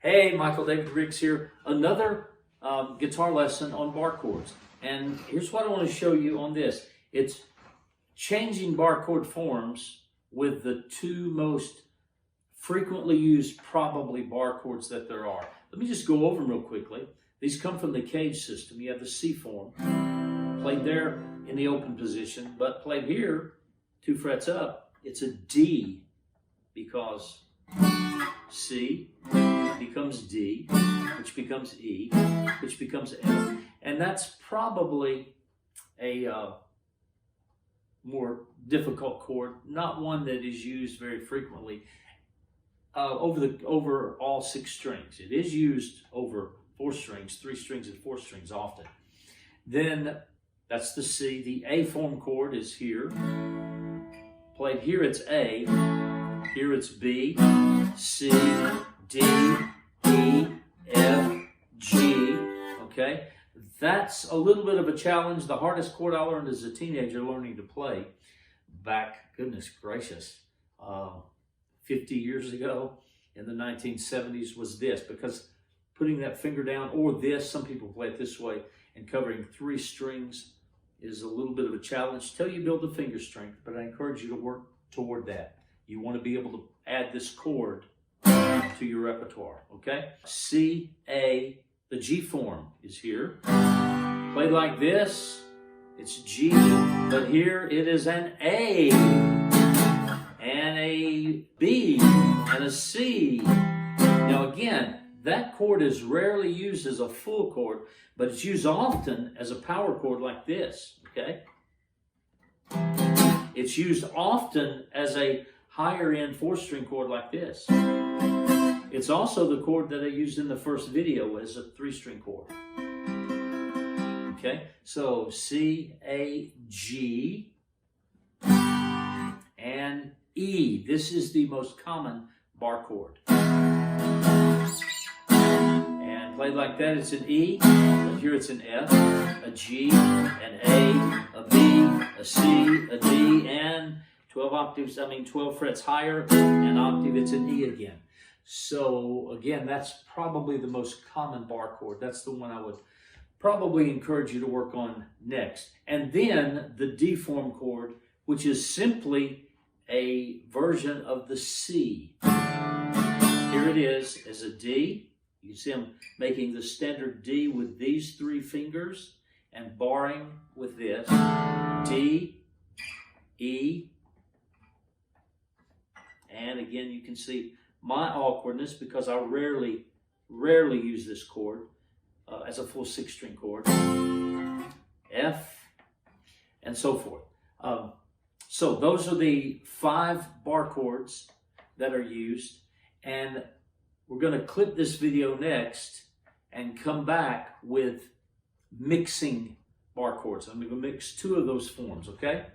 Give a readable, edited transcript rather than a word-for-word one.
Hey, Michael David Riggs here. Another guitar lesson on bar chords. And here's what I want to show you on this. It's changing bar chord forms with the two most frequently used probably bar chords that there are. Let me just go over them real quickly. These come from the cage system. You have the C form, played there in the open position, but played here, 2 frets up, it's a D because C becomes D, which becomes E, which becomes F. And that's probably a more difficult chord, not one that is used very frequently over all 6 strings. It is used over 4 strings, 3 strings and 4 strings often. Then that's the C. The A form chord is here. Played here it's A, here it's B, C, D, E, F, G, okay? That's a little bit of a challenge. The hardest chord I learned as a teenager learning to play back, goodness gracious, 50 years ago in the 1970s was this, because putting that finger down, or this, some people play it this way, and covering 3 strings is a little bit of a challenge till you build the finger strength, but I encourage you to work toward that. You want to be able to add this chord to your repertoire, okay? C, A, the G form is here. Played like this, it's G, but here it is an A, and a B, and a C. Now again, that chord is rarely used as a full chord, but it's used often as a power chord like this, okay? It's used often as a higher end 4-string chord like this. It's also the chord that I used in the first video as a 3-string chord. Okay, so C, A, G, and E. This is the most common bar chord. And played like that, it's an E, but here it's an F, a G, an A, a B, a C, a D, and 12 frets higher, an octave, it's an E again. So again, that's probably the most common bar chord. That's the one I would probably encourage you to work on next. And then the D form chord, which is simply a version of the C. Here it is as a D. You can see I'm making the standard D with these 3 fingers and barring with this. D, E, and again you can see my awkwardness because I rarely use this chord as a full 6-string chord. F, and so forth. So those are the 5 bar chords that are used, and we're going to clip this video next and come back with mixing bar chords. I'm going to mix 2 of those forms, okay?